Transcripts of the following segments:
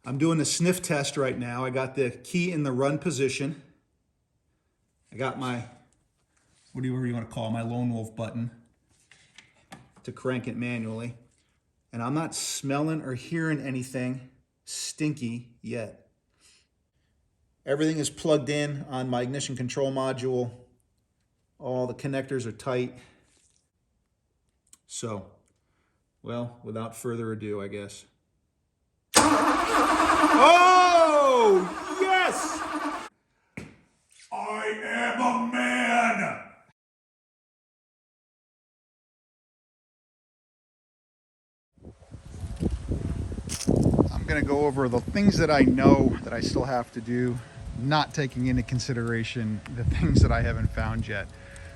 I'm doing a sniff test right now. I got the key in the run position. I got my, whatever you want to call it, my lone wolf button to crank it manually. And I'm not smelling or hearing anything stinky yet. Everything is plugged in on my ignition control module. All the connectors are tight. So, well, without further ado, I guess. Oh, yes! I am a man! I'm gonna go over the things that I know that I still have to do, not taking into consideration the things that I haven't found yet.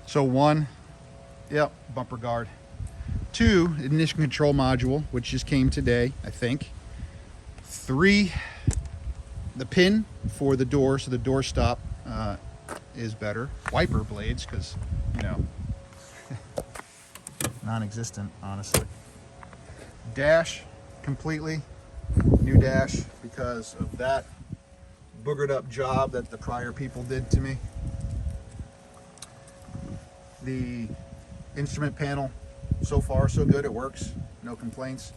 So 1, yep, bumper guard. 2, ignition control module, which just came today, I think. 3, the pin for the door, so the door stop is better. Wiper blades, because, you know, non-existent, honestly. Dash, completely new dash, because of that boogered up job that the prior people did to me. The instrument panel, so far so good, it works, no complaints.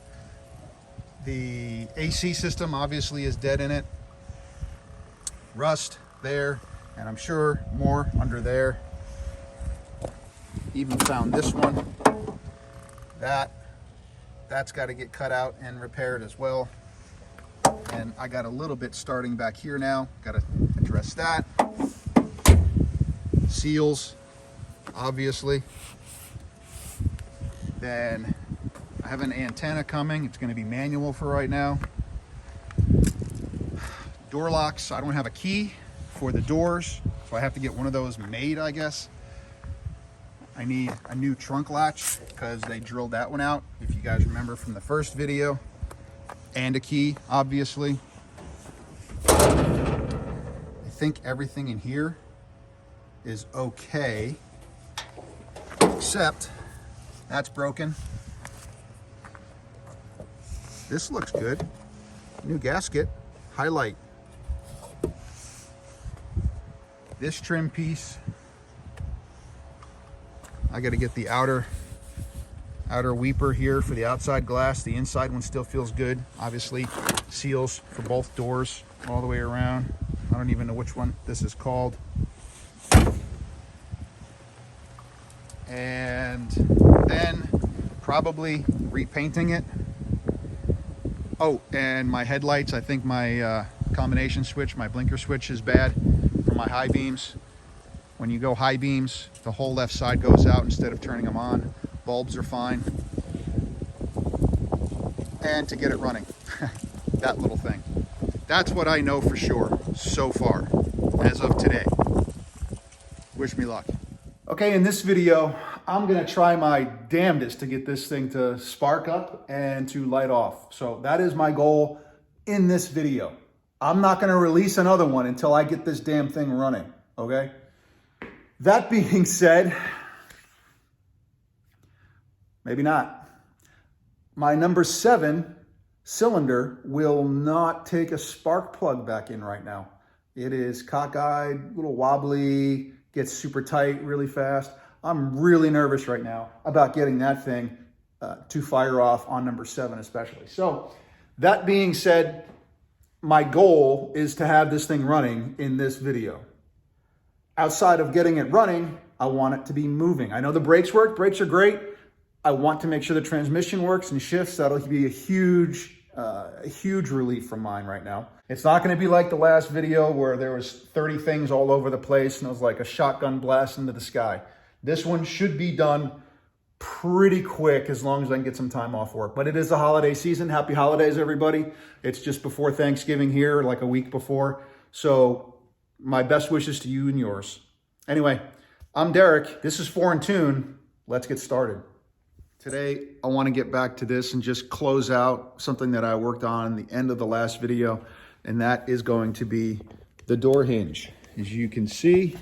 The AC system obviously is dead in it. Rust there, and I'm sure more under there. Even found this one. That's got to get cut out and repaired as well. And I got a little bit starting back here now. Got to address that. Seals, obviously. Then I have an antenna coming. It's going to be manual for right now. Door locks. I don't have a key for the doors, so I have to get one of those made, I guess. I need a new trunk latch because they drilled that one out, if you guys remember from the first video. And a key, obviously. I think everything in here is okay, except that's broken. This looks good. New gasket, highlight. This trim piece, I got to get the outer weeper here for the outside glass. The inside one still feels good. Obviously, seals for both doors all the way around. I don't even know which one this is called. And then probably repainting it. Oh, and my headlights, I think my combination switch, my blinker switch is bad for my high beams. When you go high beams, the whole left side goes out instead of turning them on. Bulbs are fine. And to get it running, that little thing. That's what I know for sure so far, as of today. Wish me luck. Okay, in this video, I'm gonna try my damnedest to get this thing to spark up and to light off. So that is my goal in this video. I'm not gonna release another one until I get this damn thing running, okay? That being said, maybe not. My number 7 cylinder will not take a spark plug back in right now. It is cockeyed, a little wobbly, gets super tight really fast. I'm really nervous right now about getting that thing to fire off on number 7 especially. So that being said, my goal is to have this thing running in this video. Outside of getting it running, I want it to be moving. I know the brakes work, brakes are great. I want to make sure the transmission works and shifts. That'll be a huge relief from mine right now. It's not going to be like the last video where there was 30 things all over the place and it was like a shotgun blast into the sky. This one should be done pretty quick as long as I can get some time off work. But it is the holiday season. Happy holidays, everybody. It's just before Thanksgiving here, like a week before. So my best wishes to you and yours. Anyway, I'm Derek. This is 4 in Tune. Let's get started. Today, I want to get back to this and just close out something that I worked on in the end of the last video, and that is going to be the door hinge. As you can see,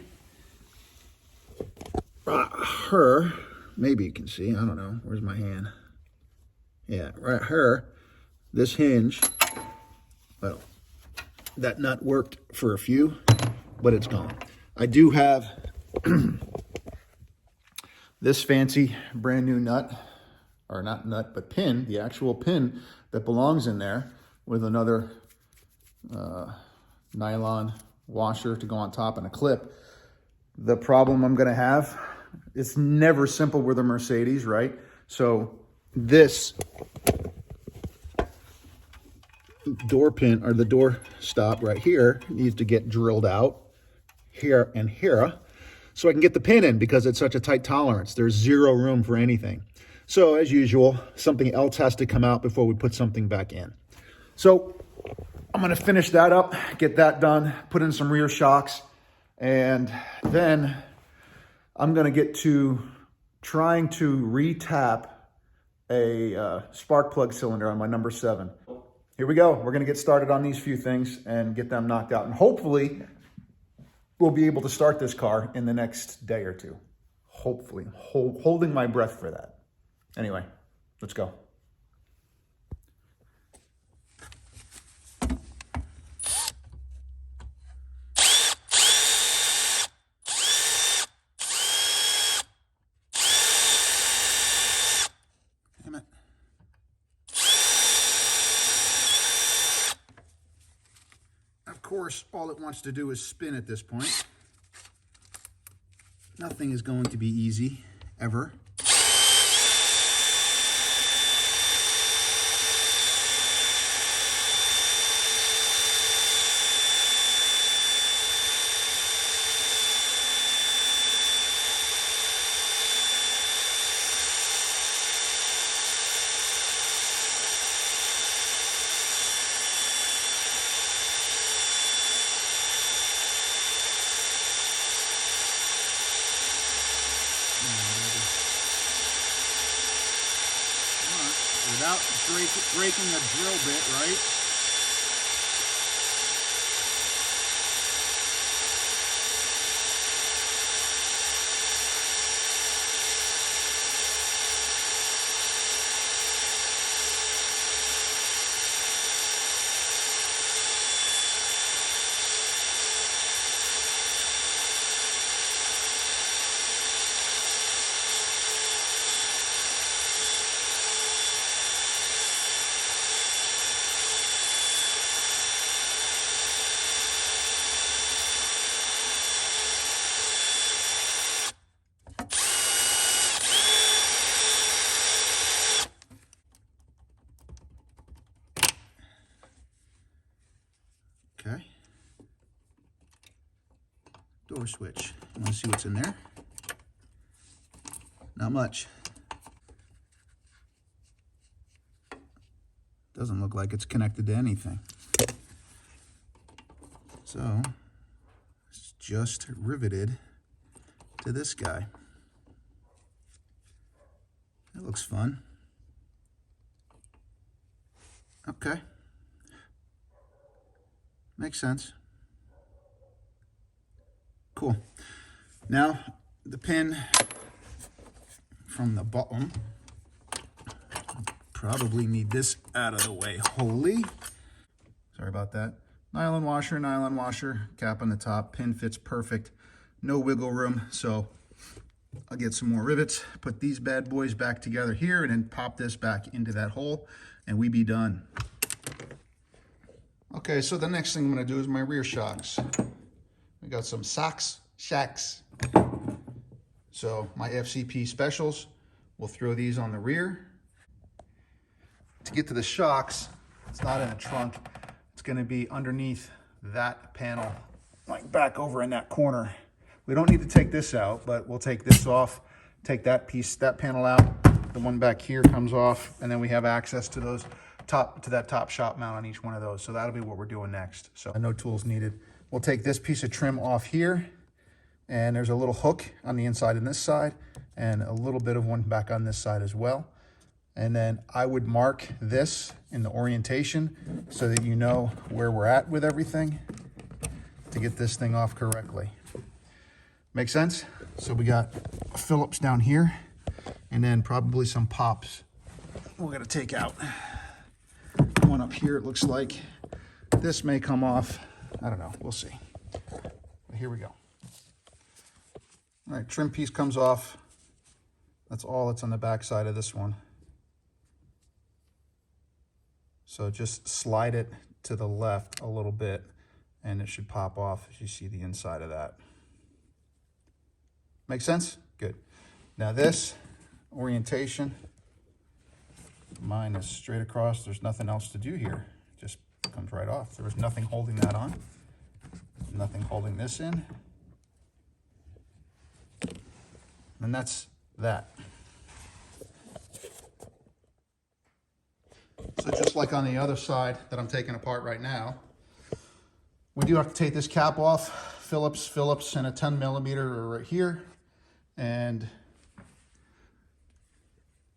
maybe you can see, I don't know, where's my hand? Yeah, right here, this hinge Well, that nut worked for a few, but it's gone. I do have this fancy brand new nut, or not nut, but pin, the actual pin that belongs in there with another nylon washer to go on top and a clip. The problem I'm gonna have, it's never simple with a Mercedes, right? So this door pin, or the door stop right here, needs to get drilled out here and here so I can get the pin in, because it's such a tight tolerance. There's zero room for anything. So as usual, something else has to come out before we put something back in. So I'm gonna finish that up, get that done, put in some rear shocks, and then I'm gonna get to trying to re-tap a spark plug cylinder on my number 7. Here we go. We're gonna get started on these few things and get them knocked out. And hopefully we'll be able to start this car in the next day or two. Hopefully, holding my breath for that. Anyway, let's go. Damn it. Of course, all it wants to do is spin at this point. Nothing is going to be easy, ever. Without breaking a drill bit, right? Okay. Door switch. You want to see what's in there? Not much. Doesn't look like it's connected to anything. So it's just riveted to this guy. That looks fun. Okay. Makes sense. Cool. Now, the pin from the bottom, probably need this out of the way wholly. Sorry about that. Nylon washer, cap on the top, pin fits perfect. No wiggle room, so I'll get some more rivets, put these bad boys back together here, and then pop this back into that hole, and we be done. Okay, so the next thing I'm gonna do is my rear shocks. We got some shacks. So my FCP specials, we'll throw these on the rear. To get to the shocks, it's not in a trunk. It's gonna be underneath that panel, like back over in that corner. We don't need to take this out, but we'll take this off, take that piece, that panel out. The one back here comes off, and then we have access to those that top shop mount on each one of those. So that'll be what we're doing next. So no tools needed. We'll take this piece of trim off here, and there's a little hook on the inside and this side, and a little bit of one back on this side as well. And then I would mark this in the orientation so that you know where we're at with everything to get this thing off correctly. Make sense? So we got Phillips down here, and then probably some pops we're gonna take out. One up here, it looks like. This may come off. I don't know. We'll see. But here we go. All right, trim piece comes off. That's all that's on the back side of this one. So just slide it to the left a little bit and it should pop off as you see the inside of that. Make sense? Good. Now this orientation, mine is straight across. There's nothing else to do here. Just comes right off. There was nothing holding that on. Nothing holding this in. And that's that. So just like on the other side that I'm taking apart right now, we do have to take this cap off. Phillips, and a 10 millimeter are right here. And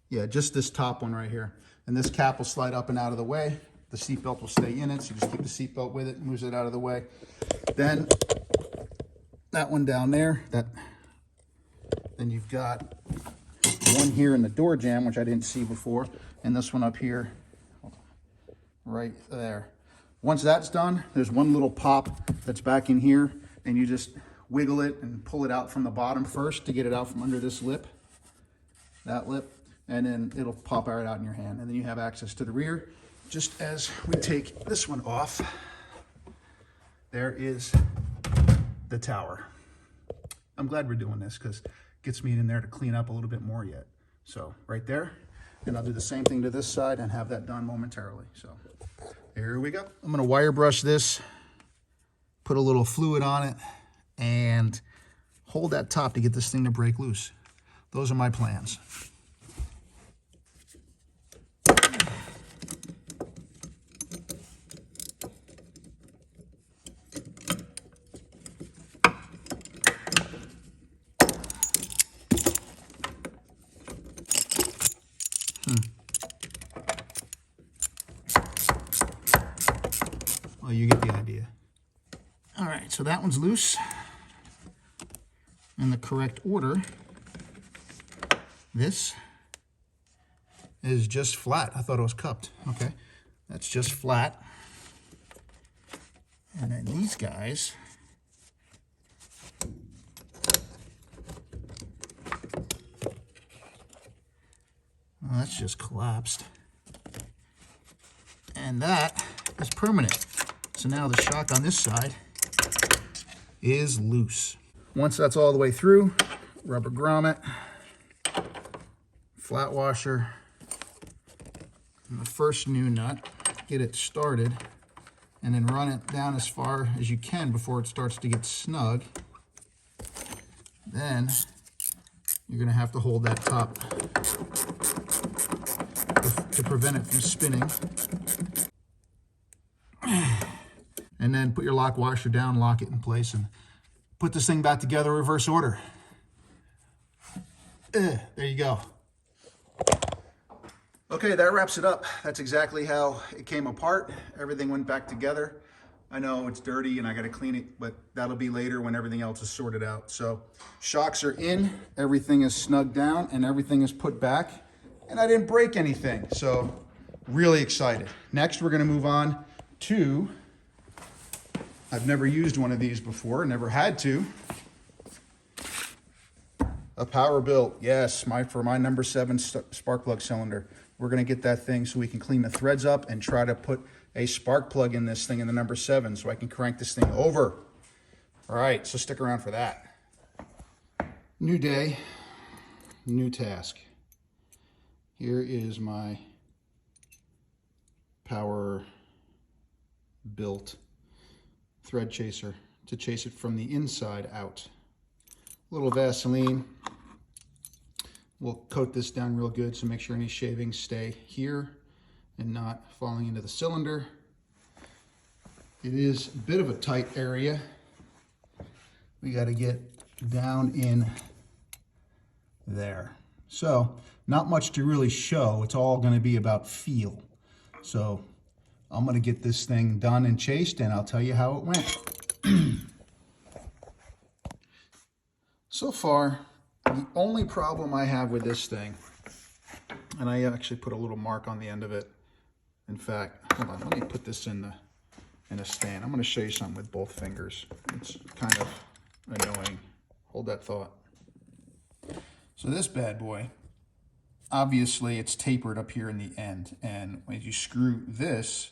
yeah, just this top one right here. And this cap will slide up and out of the way. The seatbelt will stay in it, so you just keep the seatbelt with it, moves it out of the way. Then that one down there, then you've got one here in the door jamb, which I didn't see before, and this one up here, right there. Once that's done, there's one little pop that's back in here, and you just wiggle it and pull it out from the bottom first to get it out from under this lip, that lip, and then it'll pop right out in your hand. And then you have access to the rear. Just as we take this one off, there is the tower. I'm glad we're doing this because it gets me in there to clean up a little bit more yet. So right there, and I'll do the same thing to this side and have that done momentarily. So here we go. I'm gonna wire brush this, put a little fluid on it, and hold that top to get this thing to break loose. Those are my plans. Well, you get the idea. All right, so that one's loose in the correct order. This is just flat. I thought it was cupped. Okay, that's just flat. And then these guys, well, that's just collapsed. And that is permanent. So now the shock on this side is loose. Once that's all the way through, rubber grommet, flat washer, and the first new nut, get it started, and then run it down as far as you can before it starts to get snug. Then you're gonna have to hold that top to prevent it from spinning. And then put your lock washer down, lock it in place, and put this thing back together reverse order. There you go. Okay, that wraps it up. That's exactly how it came apart. Everything went back together. I know it's dirty and I gotta clean it, but that'll be later when everything else is sorted out. So shocks are in, everything is snugged down, and everything is put back, and I didn't break anything. So really excited. Next, we're gonna move on to, I've never used one of these before, never had to. A power built, yes, for my number 7 spark plug cylinder. We're gonna get that thing so we can clean the threads up and try to put a spark plug in this thing in the number 7 so I can crank this thing over. All right, so stick around for that. New day, new task. Here is my power built thread chaser to chase it from the inside out. A little Vaseline. We'll coat this down real good so make sure any shavings stay here and not falling into the cylinder. It is a bit of a tight area. We got to get down in there. So not much to really show. It's all going to be about feel. So I'm going to get this thing done and chased, and I'll tell you how it went. So far, the only problem I have with this thing, and I actually put a little mark on the end of it. In fact, hold on, let me put this in the in a stand. I'm going to show you something with both fingers. It's kind of annoying. Hold that thought. So this bad boy, obviously it's tapered up here in the end. And when you screw this,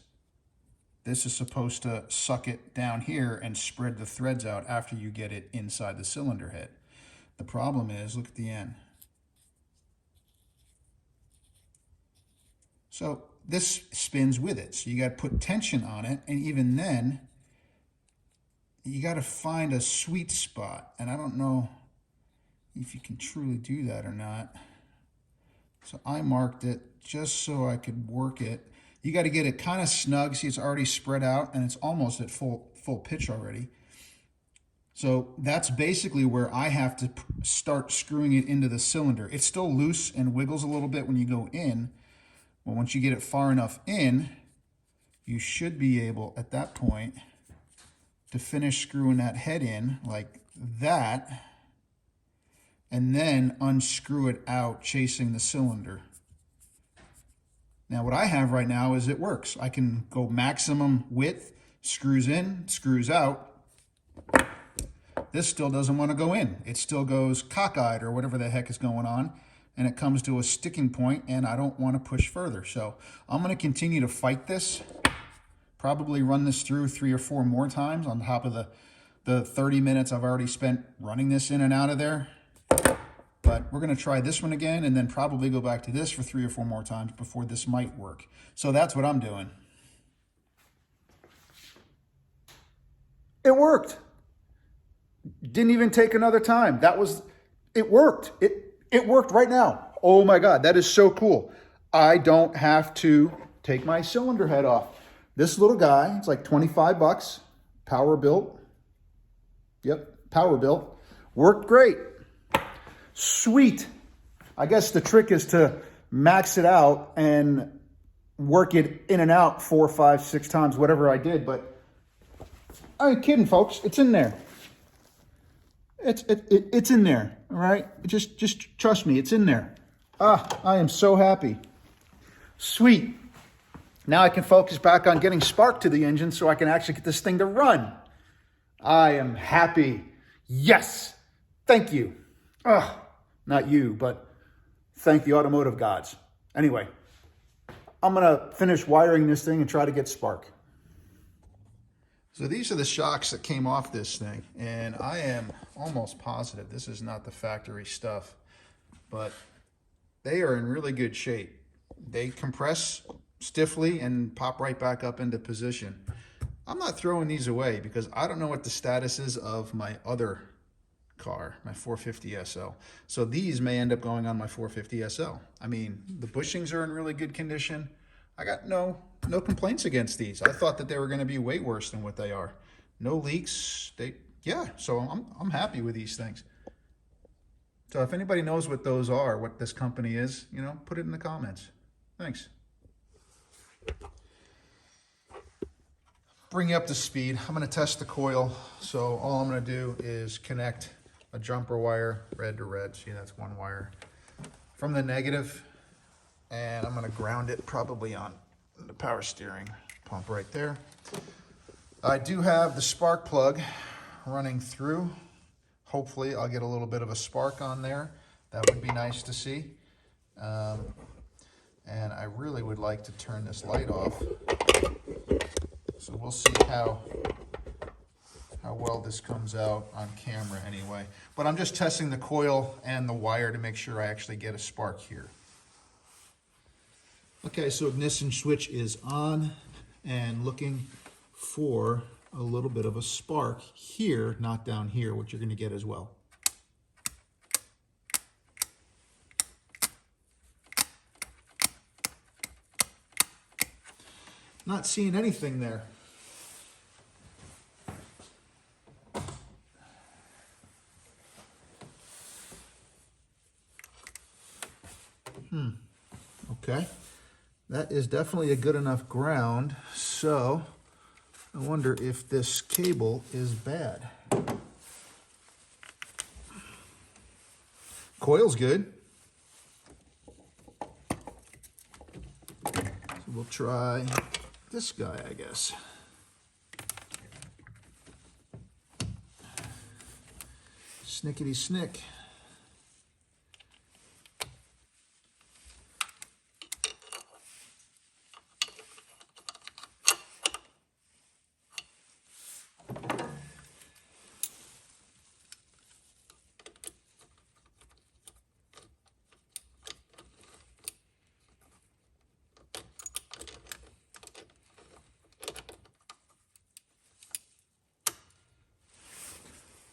this is supposed to suck it down here and spread the threads out after you get it inside the cylinder head. The problem is, look at the end. So this spins with it. So you got to put tension on it. And even then, you got to find a sweet spot. And I don't know if you can truly do that or not. So I marked it just so I could work it. You got to get it kind of snug. See, it's already spread out and it's almost at full pitch already. So that's basically where I have to start screwing it into the cylinder. It's still loose and wiggles a little bit when you go in. Well, once you get it far enough in, you should be able, at that point, to finish screwing that head in like that, and then unscrew it out, chasing the cylinder. Now, what I have right now is it works. I can go maximum width, screws in, screws out. This still doesn't want to go in. It still goes cockeyed or whatever the heck is going on. And it comes to a sticking point and I don't want to push further. So I'm going to continue to fight this, probably run this through 3 or 4 more times on top of the 30 minutes I've already spent running this in and out of there. But we're going to try this one again and then probably go back to this for 3 or 4 more times before this might work. So that's what I'm doing. It worked. Didn't even take another time. It worked. It worked right now. Oh my God, that is so cool. I don't have to take my cylinder head off. This little guy, it's like 25 bucks, power built. Yep, power built. Worked great. Sweet. I guess the trick is to max it out and work it in and out 4, 5, 6 times, whatever I did. But I ain't kidding, folks. It's in there. It's in there, all right? Just trust me, it's in there. I am so happy. Sweet. Now I can focus back on getting spark to the engine so I can actually get this thing to run. I am happy. Yes. Thank you. Not you, but thank the automotive gods. Anyway, I'm going to finish wiring this thing and try to get spark. So these are the shocks that came off this thing, and I am almost positive this is not the factory stuff, but they are in really good shape. They compress stiffly and pop right back up into position. I'm not throwing these away because I don't know what the status is of my other car, my 450 SL. So these may end up going on my 450 SL. I mean, the bushings are in really good condition. I got no complaints against these. I thought that they were going to be way worse than what they are. No leaks. So I'm happy with these things. So if anybody knows what those are, what this company is, put it in the comments. Thanks. Bring you up to speed. I'm going to test the coil. So all I'm going to do is connect a jumper wire, red to red. See, that's one wire from the negative. And I'm going to ground it probably on the power steering pump right there. I do have the spark plug running through. Hopefully I'll get a little bit of a spark on there. That would be nice to see. And I really would like to turn this light off. So we'll see how well this comes out on camera anyway. But I'm just testing the coil and the wire to make sure I actually get a spark here. Okay, so ignition switch is on and looking for a little bit of a spark here, not down here, which you're going to get as well. Not seeing anything there. Okay. That is definitely a good enough ground, so I wonder if this cable is bad. Coil's good. So we'll try this guy, I guess. Snickety snick.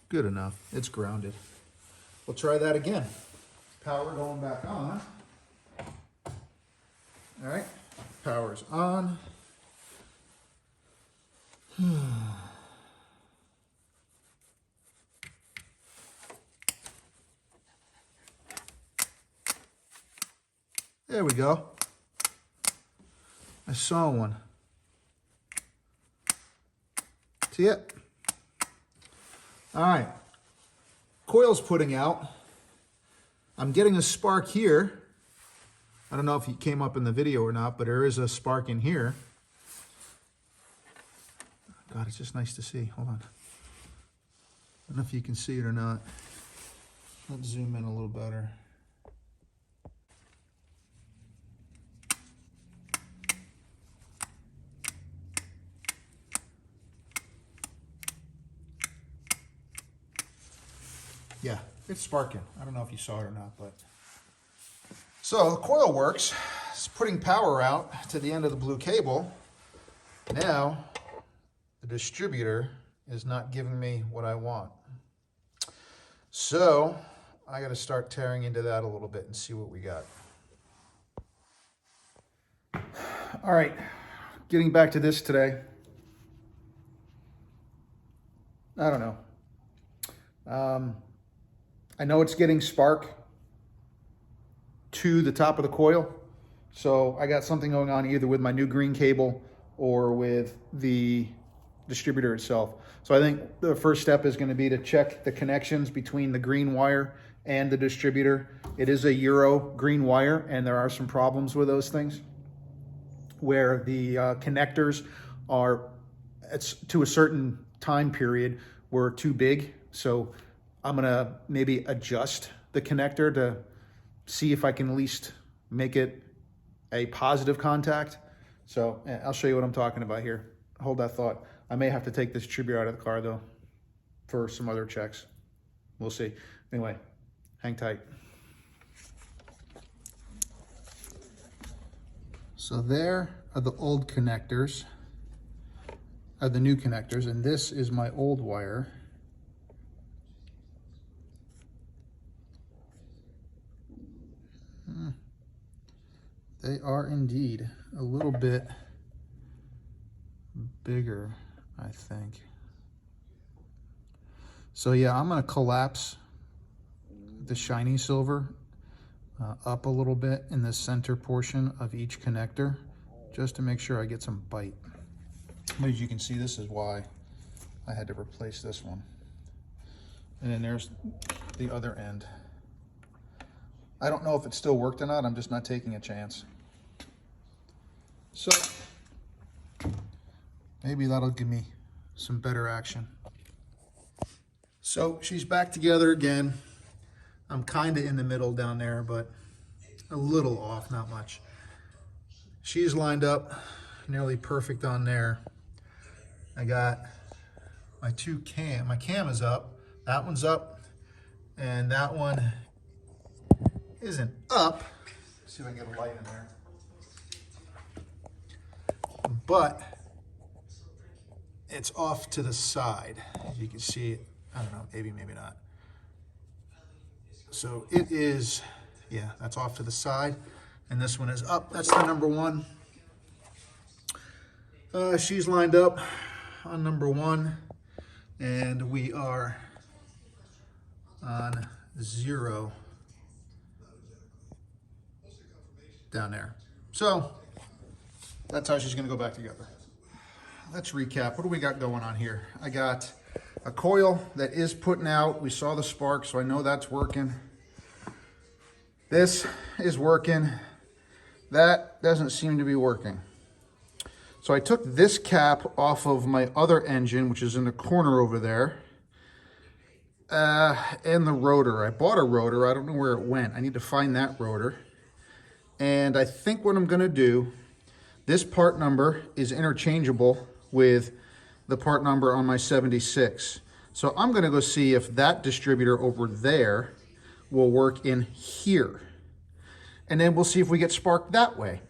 Good enough. It's grounded. We'll try that again. Power going back on. All right, power's on. There we go. I saw one. See it? All right, coil's putting out. I'm getting a spark here. I don't know if it came up in the video or not, but there is a spark in here. God, it's just nice to see. Hold on. I don't know if you can see it or not. Let's zoom in a little better. Yeah, it's sparking. I don't know if you saw it or not, but. So the coil works. It's putting power out to the end of the blue cable. Now, the distributor is not giving me what I want. So I got to start tearing into that a little bit and see what we got. All right, getting back to this today. I don't know. I know it's getting spark to the top of the coil. So I got something going on either with my new green cable or with the distributor itself. So I think the first step is going to be to check the connections between the green wire and the distributor. It is a Euro green wire, and there are some problems with those things where the connectors are, it's to a certain time period, were too big. So I'm gonna maybe adjust the connector to see if I can at least make it a positive contact. So I'll show you what I'm talking about here. Hold that thought. I may have to take this distributor out of the car though for some other checks. We'll see. Anyway, hang tight. So there are the old connectors, are the new connectors, and this is my old wire. They are indeed a little bit bigger, I think. So yeah, I'm gonna collapse the shiny silver up a little bit in the center portion of each connector, just to make sure I get some bite. As you can see, this is why I had to replace this one. And then there's the other end. I don't know if it still worked or not. I'm just not taking a chance. So maybe that'll give me some better action. So she's back together again. I'm kind of in the middle down there, but a little off, not much. She's lined up nearly perfect on there. I got my my cam is up. That one's up, and that one isn't up. Let's see if I can get a light in there. But it's off to the side. As you can see it, I don't know, maybe not. So it is, yeah, that's off to the side. And this one is up. That's the number one. She's lined up on number one, and we are on 0 down there. So that's how she's gonna go back together. Let's recap. What do we got going on here? I got a coil that is putting out. We saw the spark, so I know that's working. This is working. That doesn't seem to be working. So I took this cap off of my other engine, which is in the corner over there. and the rotor. I bought a rotor. I don't know where it went. I need to find that rotor. And I think what I'm gonna do, this part number is interchangeable with the part number on my 76. So I'm gonna go see if that distributor over there will work in here. And then we'll see if we get spark that way.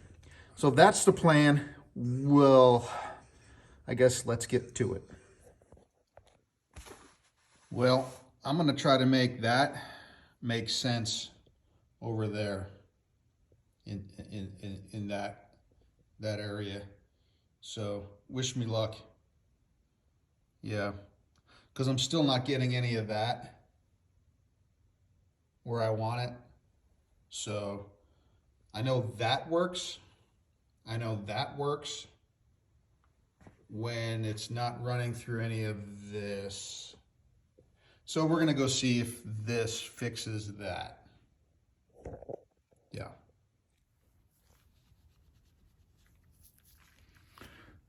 So that's the plan. Well, I guess let's get to it. Well, I'm gonna try to make that make sense over there in that area. So wish me luck. Yeah, because I'm still not getting any of that where I want it. So I know that works. I know that works when it's not running through any of this. So we're gonna go see if this fixes that. Yeah.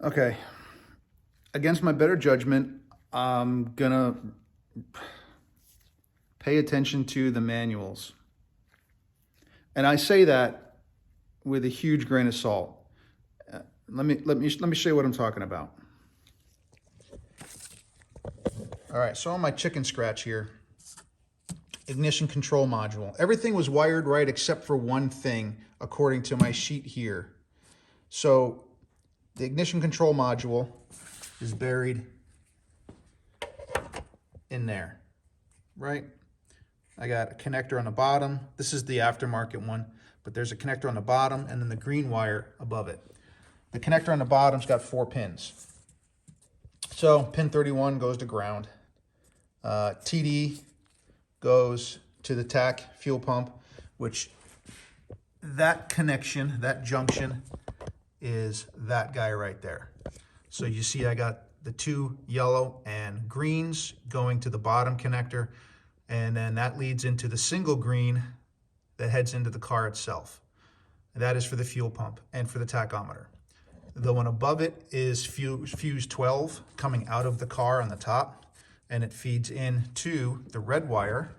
Okay, against my better judgment, I'm gonna pay attention to the manuals. And I say that with a huge grain of salt. Let me show you what I'm talking about. All right, so on my chicken scratch here, ignition control module. Everything was wired right except for one thing, according to my sheet here. So the ignition control module is buried in there, right? I got a connector on the bottom. This is the aftermarket one, but there's a connector on the bottom and then the green wire above it. The connector on the bottom's got 4 pins. So pin 31 goes to ground. TD goes to the TAC fuel pump, which that connection, that junction, is that guy right there. So you see I got the 2 yellow and greens going to the bottom connector, and then that leads into the single green that heads into the car itself. That is for the fuel pump and for the tachometer. The one above it is fuse 12 coming out of the car on the top, and it feeds into the red wire,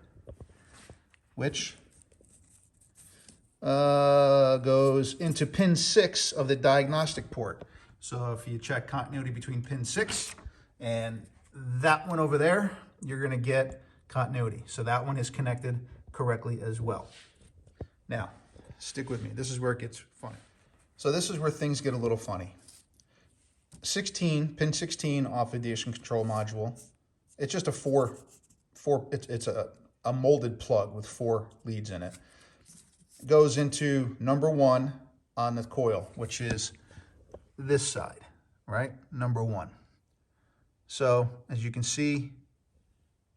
which goes into pin 6 of the diagnostic port. So if you check continuity between pin 6 and that one over there, you're gonna get continuity. So that one is connected correctly as well. Now, stick with me. This is where it gets funny. So this is where things get a little funny. 16, pin 16 off the ignition control module. It's just a it's a molded plug with 4 leads in it. Goes into number 1 on the coil, which is this side, right? Number 1. So as you can see,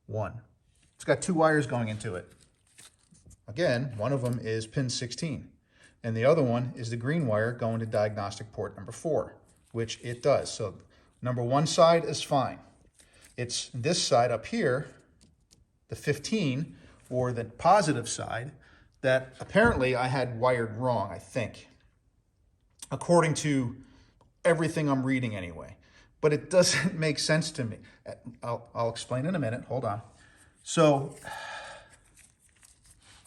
1. It's got 2 wires going into it. Again, one of them is pin 16, and the other one is the green wire going to diagnostic port number 4, which it does. So number 1 side is fine. It's this side up here, the 15, or the positive side, that apparently I had wired wrong, I think, according to everything I'm reading anyway. But it doesn't make sense to me. I'll explain in a minute. Hold on. So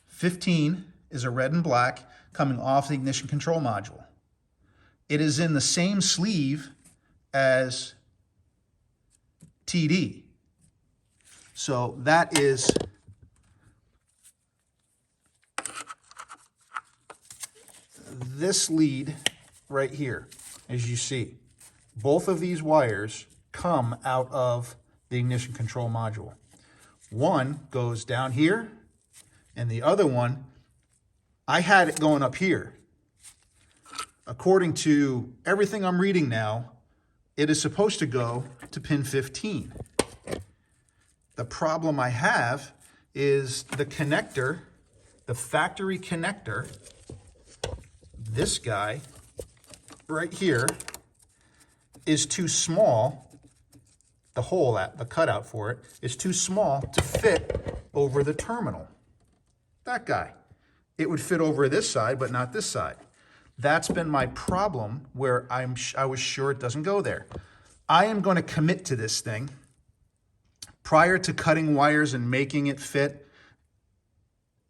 15 is a red and black coming off the ignition control module. It is in the same sleeve as TD. So that is this lead right here, as you see. Both of these wires come out of the ignition control module. One goes down here, and the other one, I had it going up here. According to everything I'm reading now, it is supposed to go to pin 15. The problem I have is the connector, the factory connector, this guy right here, is too small. The hole, the cutout for it, is too small to fit over the terminal. That guy. It would fit over this side, but not this side. That's been my problem, where I was sure it doesn't go there. I am going to commit to this thing prior to cutting wires and making it fit,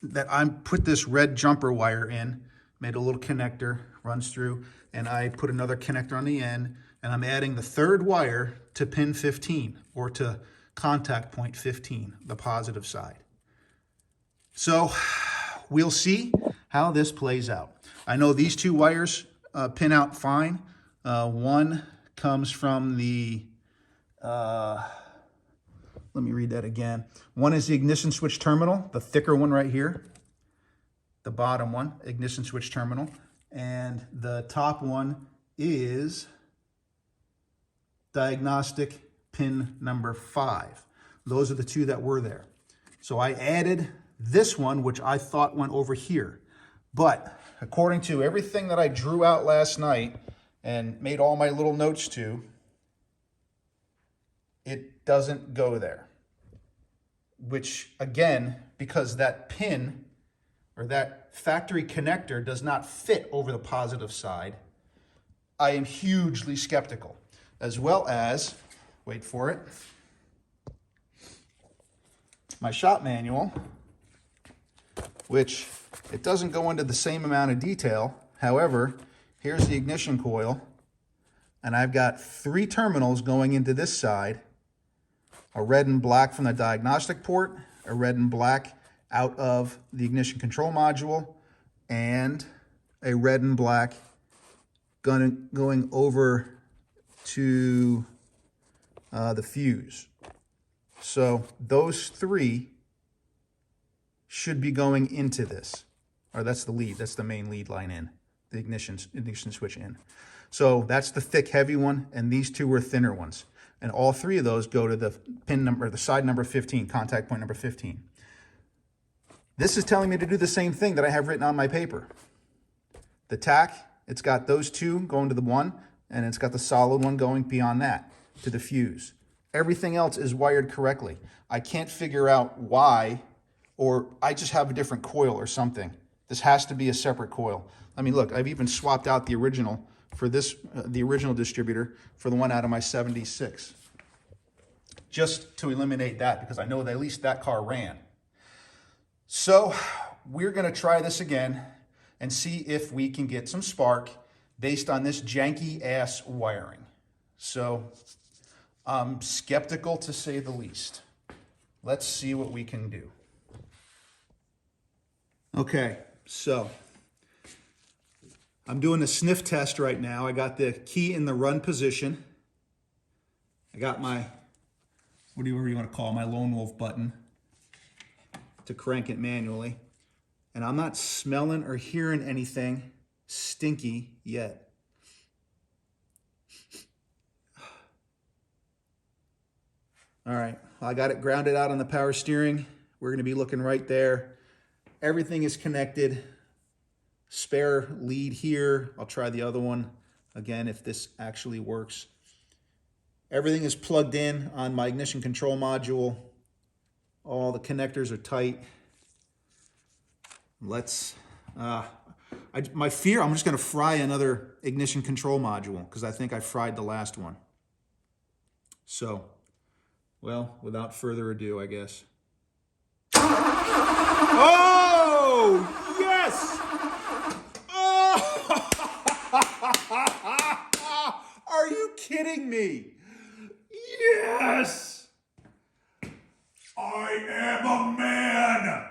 that I put this red jumper wire in, made a little connector, runs through, and I put another connector on the end, and I'm adding the third wire to pin 15, or to contact point 15, the positive side. So we'll see how this plays out. I know these two wires pin out fine. One comes from the, let me read that again. One is the ignition switch terminal, the thicker one right here. The bottom one, ignition switch terminal. And the top one is diagnostic pin number 5. Those are the two that were there. So I added this one, which I thought went over here. But according to everything that I drew out last night and made all my little notes to, it doesn't go there. Which, again, because that pin or that factory connector does not fit over the positive side, I am hugely skeptical. As well as, wait for it, my shop manual, which it doesn't go into the same amount of detail. However, here's the ignition coil, and I've got 3 terminals going into this side, a red and black from the diagnostic port, a red and black out of the ignition control module, and a red and black going over to the fuse. So those 3 should be going into this, or that's the lead, that's the main lead line in, the ignition switch in. So that's the thick, heavy one, and these 2 are thinner ones. And all 3 of those go to the pin number, the side number 15, contact point number 15. This is telling me to do the same thing that I have written on my paper. The tack, it's got those 2 going to the 1, and it's got the solid one going beyond that to the fuse. Everything else is wired correctly. I can't figure out why, or I just have a different coil or something. This has to be a separate coil. I mean, look, I've even swapped out the original for this, the original distributor for the one out of my 76. Just to eliminate that, because I know that at least that car ran. So we're gonna try this again and see if we can get some spark based on this janky ass wiring. So I'm skeptical to say the least. Let's see what we can do. Okay, so I'm doing a sniff test right now. I got the key in the run position. I got my, whatever you want to call it, my lone wolf button to crank it manually. And I'm not smelling or hearing anything stinky yet. All right, well, I got it grounded out on the power steering. We're gonna be looking right there. Everything is connected. Spare lead here. I'll try the other one again if this actually works. Everything is plugged in on my ignition control module. All the connectors are tight. Let's, my fear, I'm just gonna fry another ignition control module because I think I fried the last one. So, well, without further ado, I guess. Oh, yes! Oh! Are you kidding me? Yes! I am a man!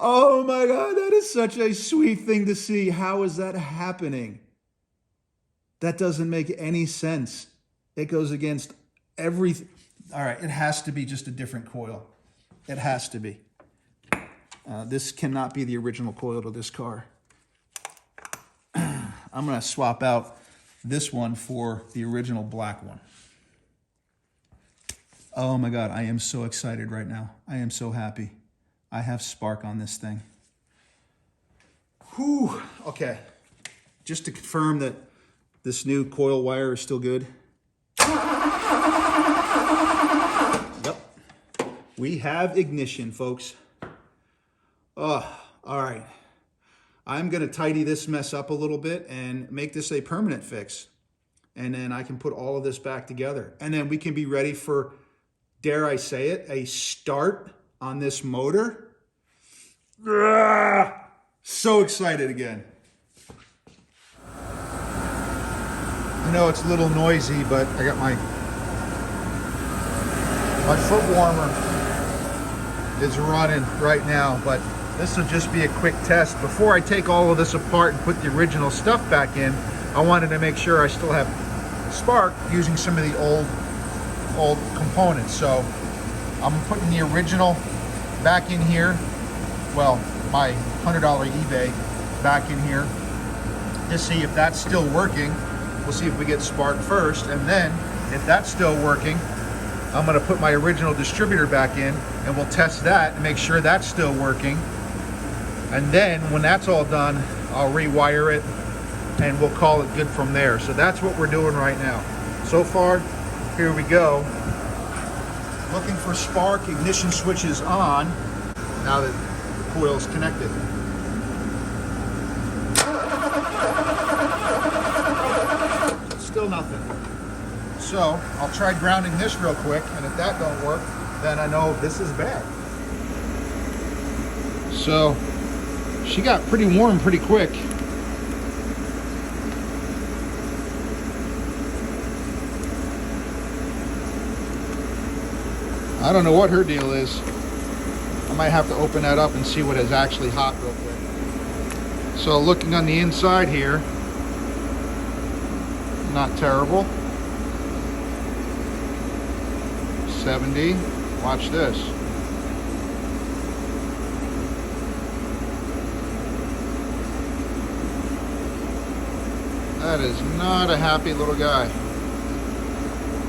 Oh my God, that is such a sweet thing to see. How is that happening? That doesn't make any sense. It goes against everything. All right, it has to be just a different coil. It has to be. This cannot be the original coil to this car. I'm gonna swap out this one for the original black one. Oh my God, I am so excited right now. I am so happy. I have spark on this thing. Whew, okay. Just to confirm that this new coil wire is still good. Yep. We have ignition, folks. Oh, all right. I'm gonna tidy this mess up a little bit and make this a permanent fix. and then I can put all of this back together. And then we can be ready for, dare I say it, a start on this motor. So excited again. I know it's a little noisy, but I got my foot warmer is running right now, but this will just be a quick test. Before I take all of this apart and put the original stuff back in, I wanted to make sure I still have spark using some of the old components. So I'm putting the original back in here. Well, my $100 eBay back in here to see if that's still working. We'll see if we get spark first, and then if that's still working, I'm going to put my original distributor back in and we'll test that and make sure that's still working. And then when that's all done, I'll rewire it and we'll call it good from there. So that's what we're doing right now. So far, here we go. Looking for spark, ignition switch is on now that the coil is connected. Still nothing. So I'll try grounding this real quick, and if that don't work, then I know this is bad. So she got pretty warm pretty quick. I don't know what her deal is. I might have to open that up and see what is actually hot real quick. So looking on the inside here, not terrible. 70. Watch this. That is not a happy little guy.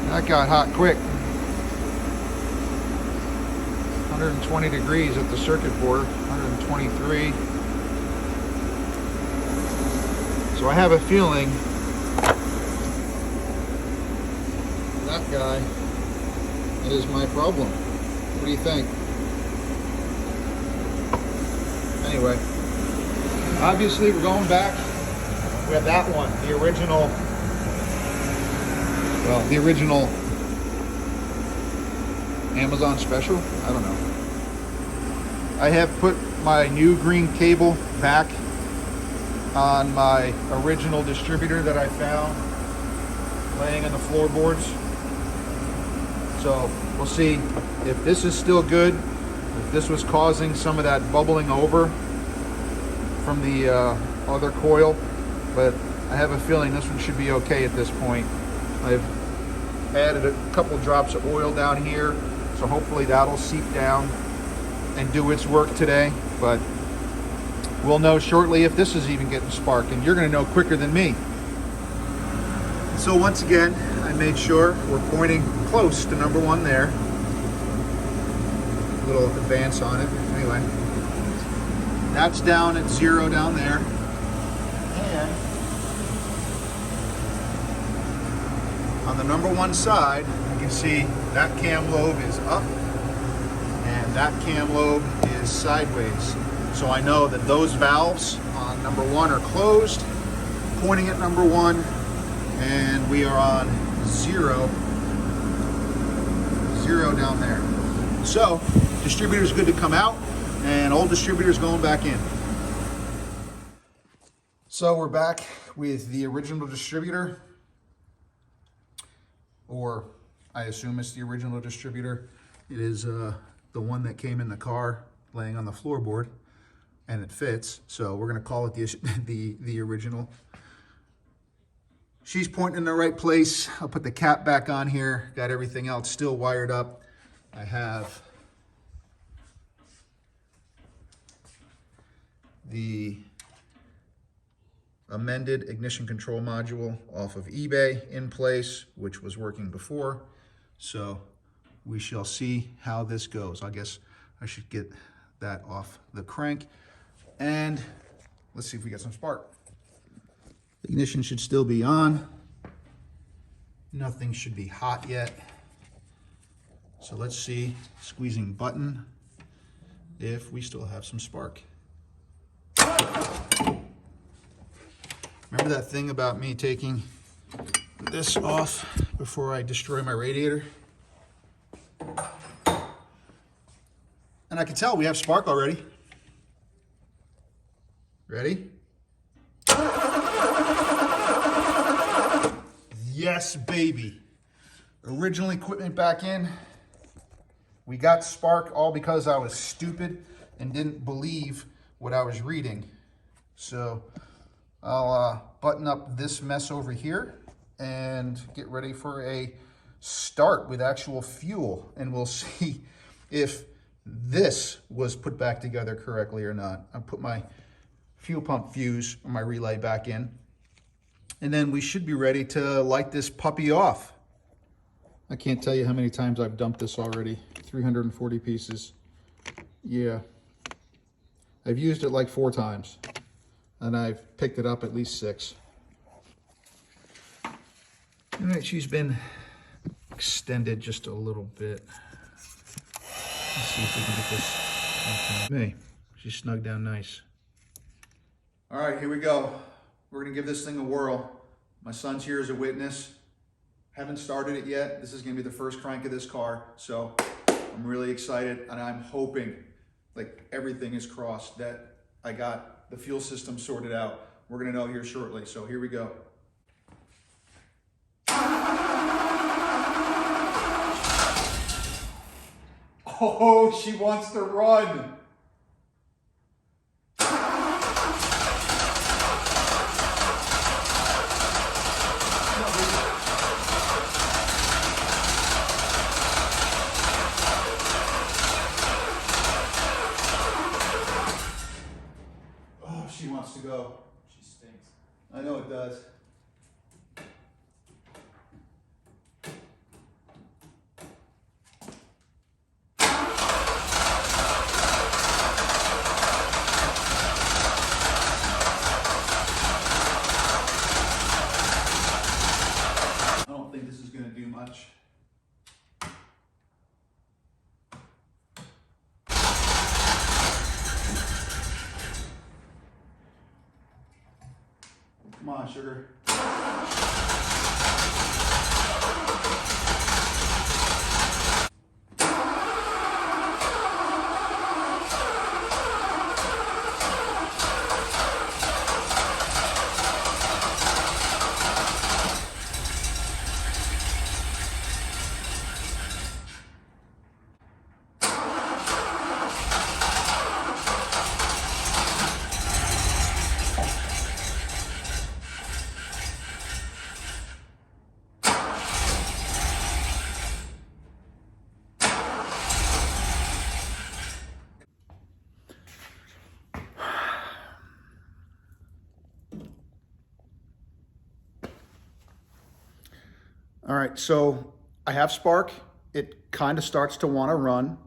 That got hot quick. 120 degrees at the circuit board, 123. So I have a feeling that guy is my problem. What do you think? Anyway, obviously we're going back. We have that one, the original, well, the original Amazon special. I don't know. I have put my new green cable back on my original distributor that I found laying on the floorboards. So we'll see if this is still good, if this was causing some of that bubbling over from the other coil, but I have a feeling this one should be okay at this point. I've added a couple drops of oil down here, so hopefully that'll seep down and do its work today, but we'll know shortly if this is even getting spark, and you're going to know quicker than me. So once again, I made sure we're pointing close to number one there. A little advance on it. Anyway, that's down at 0 down there. And on the number one side, you can see that cam lobe is up and that cam lobe is sideways. So I know that those valves on number one are closed, pointing at number one, and we are on 0 down there. So distributor is good to come out, and old distributor is going back in. So we're back with the original distributor, or I assume it's the original distributor. It is the one that came in the car laying on the floorboard, and it fits. So we're going to call it the original. She's pointing in the right place. I'll put the cap back on here. Got everything else still wired up. I have the amended ignition control module off of eBay in place, which was working before. So we shall see how this goes. I guess I should get that off the crank, and let's see if we get some spark. Ignition should still be on. Nothing should be hot yet. So let's see, squeezing button, if we still have some spark. Remember that thing about me taking this off before I destroy my radiator. And I can tell we have spark already. Ready? Yes, baby. Original equipment back in. We got spark all because I was stupid and didn't believe what I was reading. So I'll button up this mess over here and get ready for a start with actual fuel, and we'll see if this was put back together correctly or not. I'll put my fuel pump fuse on my relay back in, and then we should be ready to light this puppy off. I can't tell you how many times I've dumped this already. 340 pieces. Yeah. I've used it like 4 times, and I've picked it up at least 6. All right, she's been extended just a little bit. Let's see if we can get this. Okay. She's snugged down nice. All right, here we go. We're gonna give this thing a whirl. My son's here as a witness. Haven't started it yet. This is gonna be the first crank of this car, so I'm really excited, and I'm hoping, like everything is crossed, that I got the fuel system sorted out. We're gonna know here shortly, so here we go. Oh, she wants to run. Oh, she wants to go. She stinks. I know it does. I don't think this is going to do much. Come on, sugar. All right, so I have spark. It kind of starts to want to run.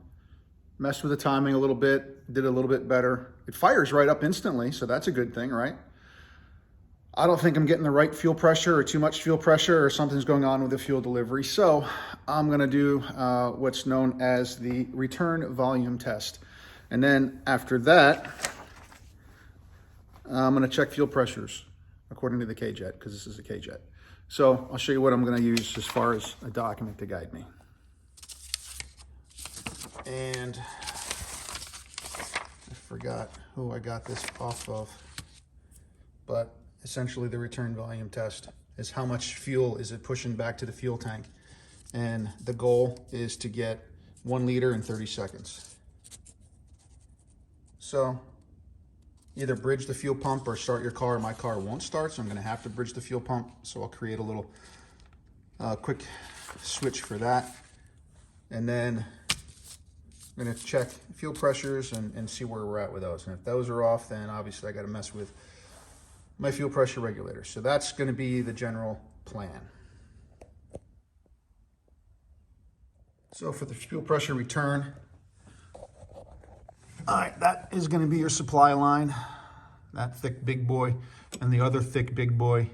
Messed with the timing a little bit, did a little bit better. It fires right up instantly, so that's a good thing, right? I don't think I'm getting the right fuel pressure or too much fuel pressure, or something's going on with the fuel delivery. So I'm gonna do what's known as the return volume test. And then after that, I'm gonna check fuel pressures according to the K-Jet, because this is a K-Jet. So I'll show you what I'm going to use as far as a document to guide me. And I forgot who I got this off of, but essentially the return volume test is how much fuel is it pushing back to the fuel tank. And the goal is to get 1 liter in 30 seconds. So either bridge the fuel pump or start your car. My car won't start, so I'm going to have to bridge the fuel pump. So I'll create a little quick switch for that. And then I'm going to check fuel pressures and see where we're at with those. And if those are off, then obviously I got to mess with my fuel pressure regulator. So that's going to be the general plan. So for the fuel pressure return, all right, that is going to be your supply line, that thick big boy, and the other thick big boy,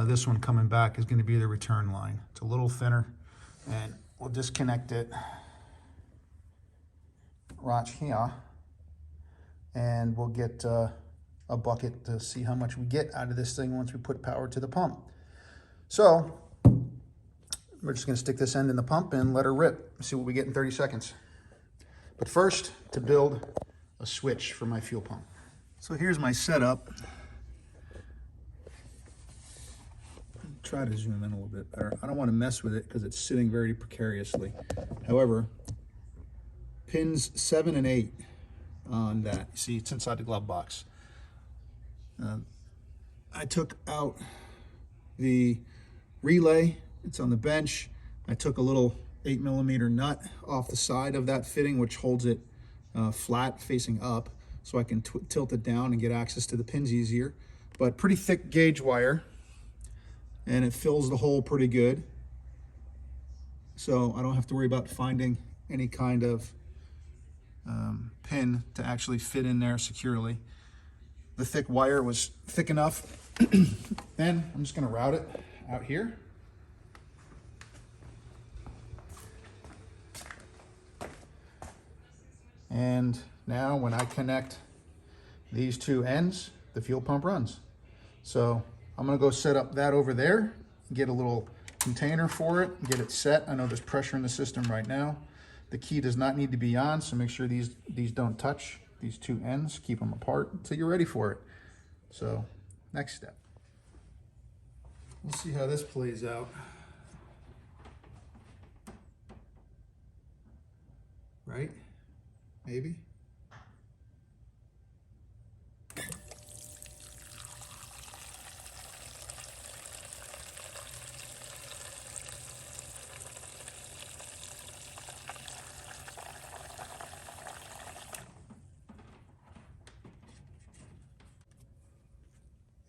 this one coming back, is going to be the return line. It's a little thinner, and we'll disconnect it right here, and we'll get a bucket to see how much we get out of this thing once we put power to the pump. So we're just gonna stick this end in the pump and let her rip. See what we get in 30 seconds. But first, to build a switch for my fuel pump. So here's my setup. Try to zoom in a little bit better. I don't want to mess with it because it's sitting very precariously. However, pins 7 and 8 on that. You see, it's inside the glove box. I took out the relay. It's on the bench. I took a little 8mm nut off the side of that fitting, which holds it flat facing up, so I can tilt it down and get access to the pins easier. But pretty thick gauge wire, and it fills the hole pretty good, so I don't have to worry about finding any kind of pin to actually fit in there securely. The thick wire was thick enough. Then I'm just going to route it out here. And now when I connect these two ends, the fuel pump runs. So I'm gonna go set up that over there, get a little container for it, get it set. I know there's pressure in the system right now. The key does not need to be on, so make sure these don't touch these two ends. Keep them apart until you're ready for it. So next step. We'll see how this plays out. Right? Maybe.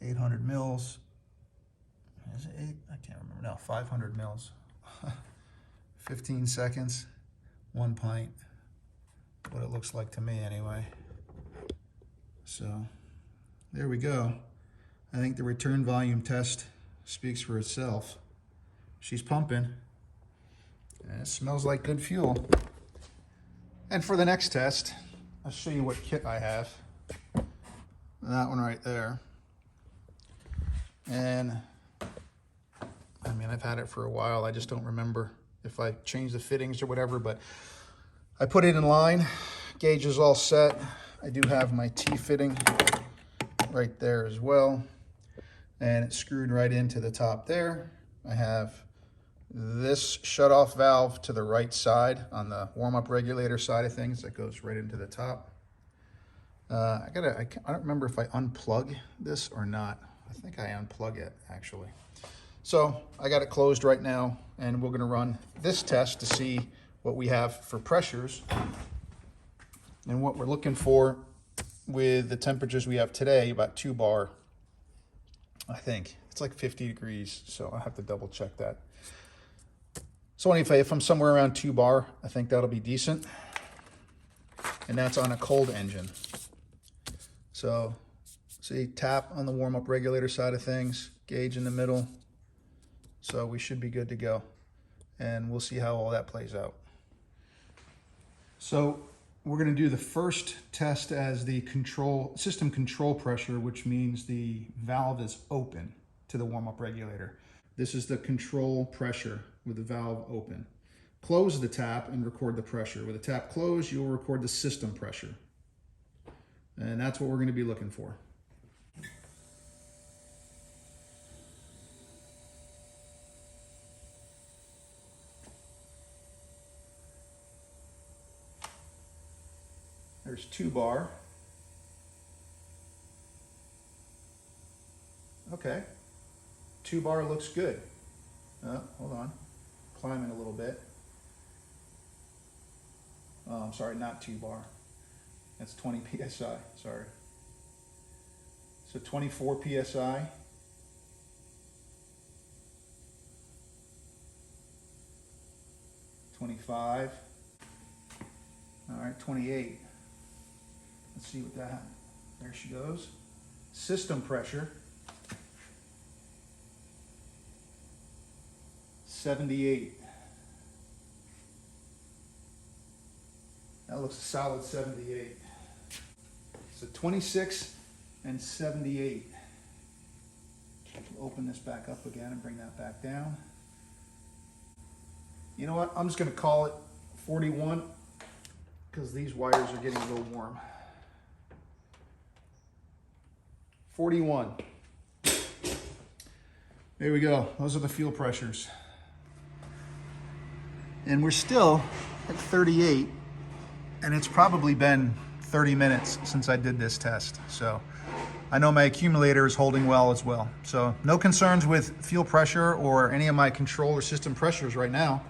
$800 mils. Is it 8? I can't remember now. 500 mils. 15 seconds. 1 pint. What it looks like to me anyway. So there we go. I think the return volume test speaks for itself. She's pumping, and it smells like good fuel. And for the next test, I'll show you what kit I have. That one right there. And I mean, I've had it for a while. I just don't remember if I changed the fittings or whatever, but I put it in line. Gauge is all set. I do have my T fitting right there as well. And it's screwed right into the top there. I have this shutoff valve to the right side on the warm-up regulator side of things that goes right into the top. I don't remember if I unplug this or not. I think I unplug it actually. So I got it closed right now, and we're gonna run this test to see what we have for pressures and what we're looking for with the temperatures we have today, about 2 bar, I think. It's like 50 degrees, so I have to double check that. So anyway, if I'm somewhere around 2 bar, I think that'll be decent. And that's on a cold engine. So see, tap on the warm-up regulator side of things, gauge in the middle. So we should be good to go. And we'll see how all that plays out. So we're going to do the first test as the system control pressure, which means the valve is open to the warm-up regulator. This is the control pressure with the valve open. Close the tap and record the pressure. With the tap closed, you'll record the system pressure. And that's what we're going to be looking for. There's 2 bar. Okay. 2 bar looks good. Hold on. Climbing a little bit. Oh, I'm sorry, not 2 bar. That's 20 PSI, sorry. So 24 PSI. 25. All right, 28. Let's see what that, there she goes. System pressure, 78. That looks a solid 78. So 26 and 78. Open this back up again and bring that back down. You know what? I'm just going to call it 41 because these wires are getting a little warm. 41. There we go. Those are the fuel pressures. And we're still at 38, and it's probably been 30 minutes since I did this test. So I know my accumulator is holding well as well. So no concerns with fuel pressure or any of my controller system pressures right now.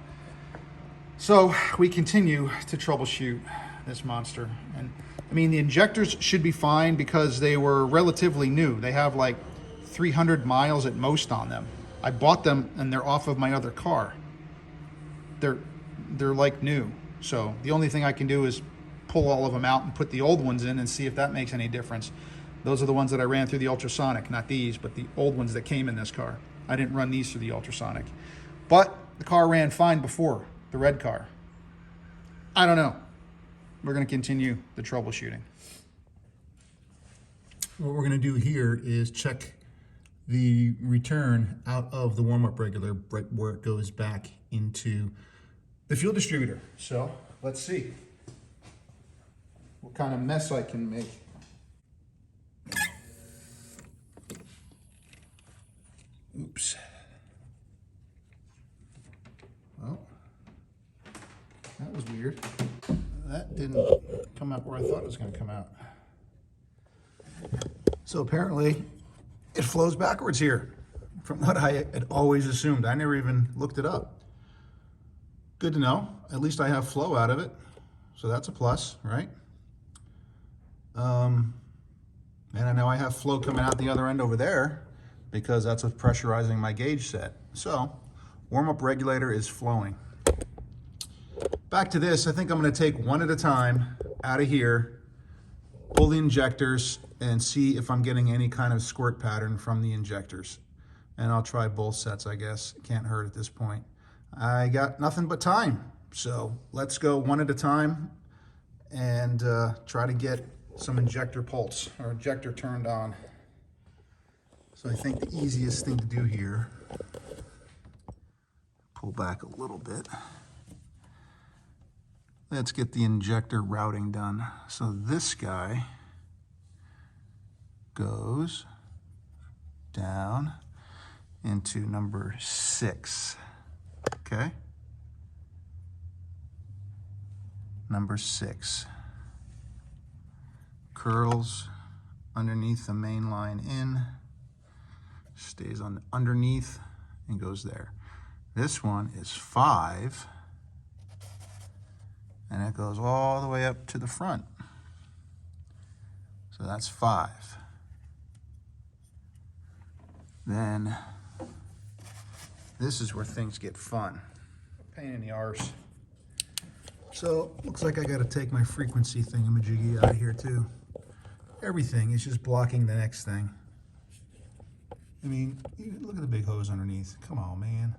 So we continue to troubleshoot this monster. And I mean, the injectors should be fine because they were relatively new. They have like 300 miles at most on them. I bought them and they're off of my other car. They're like new. So the only thing I can do is pull all of them out and put the old ones in and see if that makes any difference. Those are the ones that I ran through the ultrasonic, not these, but the old ones that came in this car. I didn't run these through the ultrasonic. But the car ran fine before, the red car. I don't know. We're going to continue the troubleshooting. What we're going to do here is check the return out of the warm-up regulator right where it goes back into the fuel distributor. So let's see what kind of mess I can make. Oops. Well, that was weird. That didn't come out where I thought it was going to come out. So apparently it flows backwards here from what I had always assumed. I never even looked it up. Good to know. At least I have flow out of it. So that's a plus, right? And I know I have flow coming out the other end over there because that's what's pressurizing my gauge set. So warm-up regulator is flowing. Back to this, I think I'm going to take one at a time out of here, pull the injectors, and see if I'm getting any kind of squirt pattern from the injectors. And I'll try both sets, I guess. It can't hurt at this point. I got nothing but time. So let's go one at a time and try to get some injector pulse or injector turned on. So I think the easiest thing to do here, pull back a little bit. Let's get the injector routing done. So this guy goes down into number 6, okay? Number 6. Curls underneath the main line in, stays on underneath and goes there. This one is 5. And it goes all the way up to the front. So that's 5. Then this is where things get fun. Pain in the arse. So looks like I gotta take my frequency thingamajiggy out of here too. Everything is just blocking the next thing. I mean, look at the big hose underneath. Come on, man.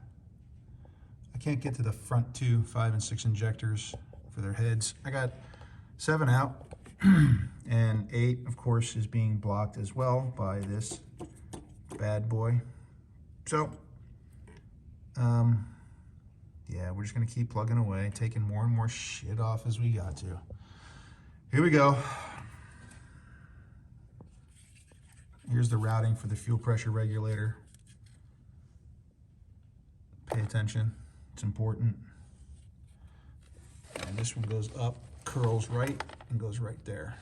I can't get to the front 2, 5, and 6 injectors for their heads. I got 7 out, and 8, of course, is being blocked as well by this bad boy. So, yeah, we're just gonna keep plugging away, taking more and more shit off as we got to. Here we go. Here's the routing for the fuel pressure regulator. Pay attention, it's important. And this one goes up, curls right, and goes right there.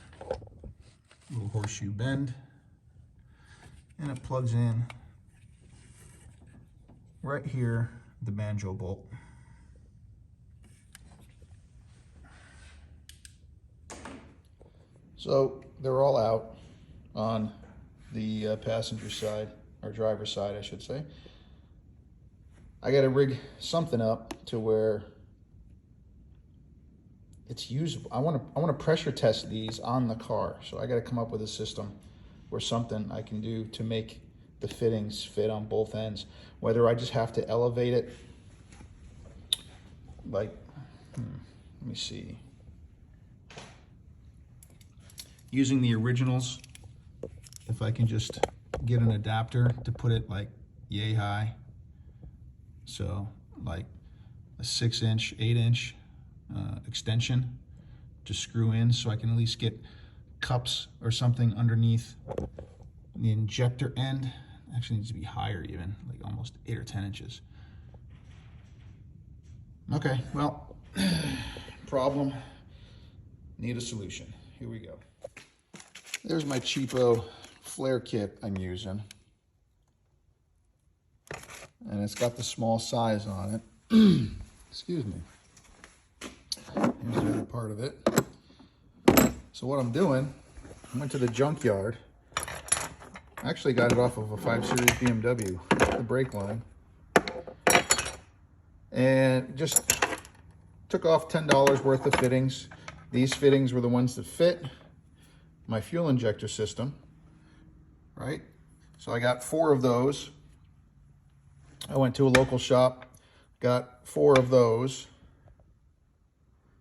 Little horseshoe bend. And it plugs in right here, the banjo bolt. So they're all out on the passenger side, or driver's side, I should say. I got to rig something up to where it's usable. I want to pressure test these on the car. So I got to come up with a system or something I can do to make the fittings fit on both ends. Whether I just have to elevate it, like, let me see. Using the originals, if I can just get an adapter to put it like yay high. So like a 6-inch, 8-inch extension to screw in, so I can at least get cups or something underneath the injector end. Actually needs to be higher, even like almost 8 or 10 inches. Okay, well, problem, need a solution. Here we go. There's my cheapo flare kit I'm using. And it's got the small size on it. Excuse me. Here's the other part of it. So what I'm doing, I went to the junkyard. I actually got it off of a 5 Series BMW, the brake line. And just took off $10 worth of fittings. These fittings were the ones that fit my fuel injector system, right? So I got 4 of those. I went to a local shop, got 4 of those,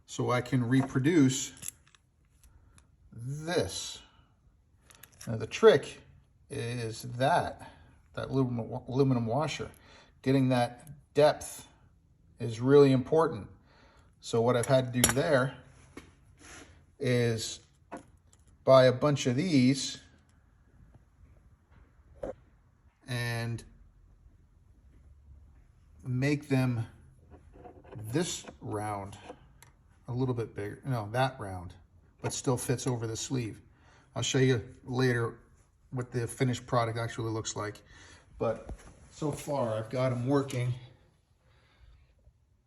so I can reproduce this. Now the trick is that aluminum washer. Getting that depth is really important. So what I've had to do there is buy a bunch of these and make them this round, a little bit bigger, no, that round, but still fits over the sleeve. I'll show you later what the finished product actually looks like. But so far I've got them working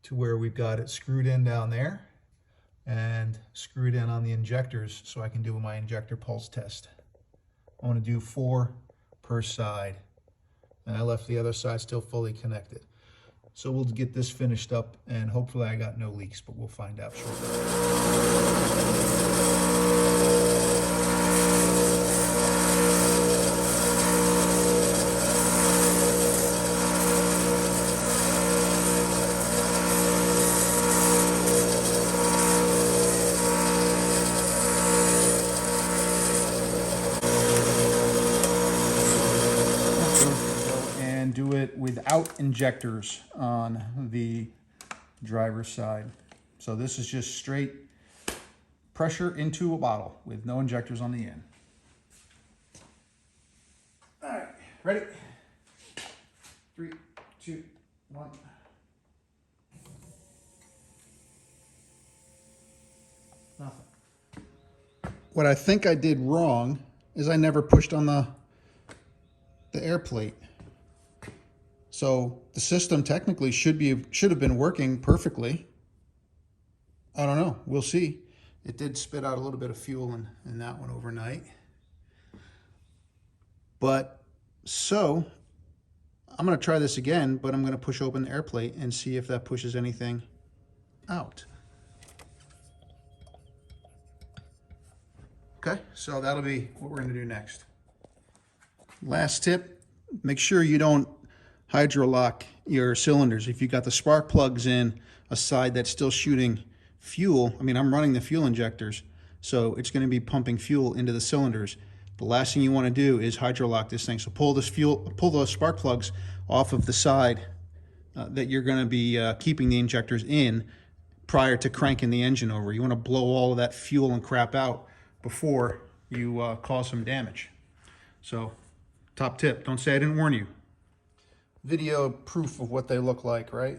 to where we've got it screwed in down there and screwed in on the injectors, so I can do my injector pulse test. I want to do 4 per side, and I left the other side still fully connected. So we'll get this finished up, and hopefully I got no leaks, but we'll find out shortly. Do it without injectors on the driver's side. So this is just straight pressure into a bottle with no injectors on the end. All right, ready? 3, 2, 1. Nothing. What I think I did wrong is I never pushed on the air plate. So the system technically should have been working perfectly. I don't know, we'll see. It did spit out a little bit of fuel in that one overnight. But so I'm gonna try this again, but I'm gonna push open the air plate and see if that pushes anything out. Okay, so that'll be what we're gonna do next. Last tip, make sure you don't hydrolock your cylinders. If you got the spark plugs in a side that's still shooting fuel, I mean, I'm running the fuel injectors, so it's going to be pumping fuel into the cylinders. The last thing you want to do is hydrolock this thing. So pull those spark plugs off of the side that you're going to be keeping the injectors in prior to cranking the engine over. You want to blow all of that fuel and crap out before you cause some damage. So top tip, don't say I didn't warn you. Video proof of what they look like, right?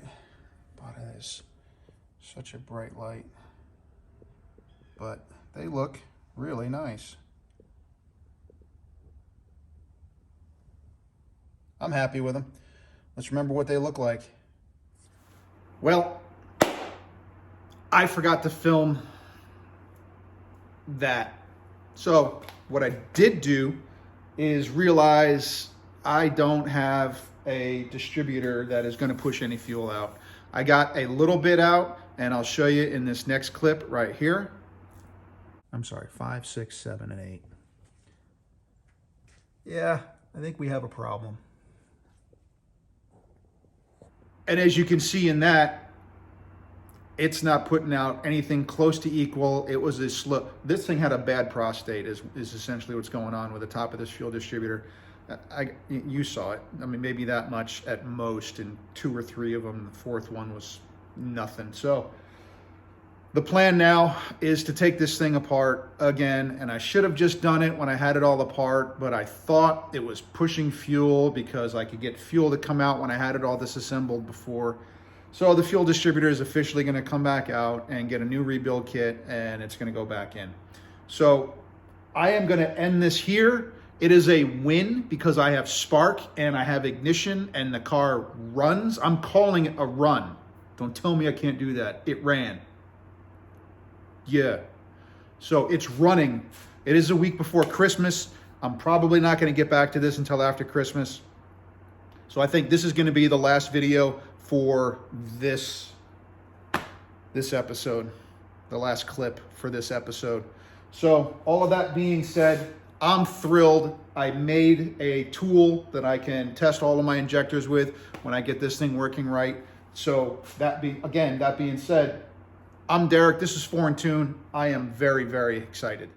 But it is such a bright light. But they look really nice. I'm happy with them. Let's remember what they look like. Well, I forgot to film that. So what I did do is realize I don't have a distributor that is going to push any fuel out. I got a little bit out, and I'll show you in this next clip right here. I'm sorry, 5, 6, 7, and 8. Yeah, I think we have a problem. And as you can see in that, it's not putting out anything close to equal. It was a slow. This thing had a bad prostate is essentially what's going on with the top of this fuel distributor. You saw it. I mean, maybe that much at most, and 2 or 3 of them. The 4th one was nothing. So the plan now is to take this thing apart again, and I should have just done it when I had it all apart, but I thought it was pushing fuel because I could get fuel to come out when I had it all disassembled before. So the fuel distributor is officially going to come back out and get a new rebuild kit, and it's going to go back in. So I am going to end this here. It is a win because I have spark and I have ignition and the car runs. I'm calling it a run. Don't tell me I can't do that. It ran. Yeah. So it's running. It is a week before Christmas. I'm probably not going to get back to this until after Christmas. So I think this is going to be the last video for this episode, the last clip for this episode. So all of that being said, I'm thrilled. I made a tool that I can test all of my injectors with when I get this thing working right. So that being said, I'm Derek. This is 4 in Tune. I am very, very excited.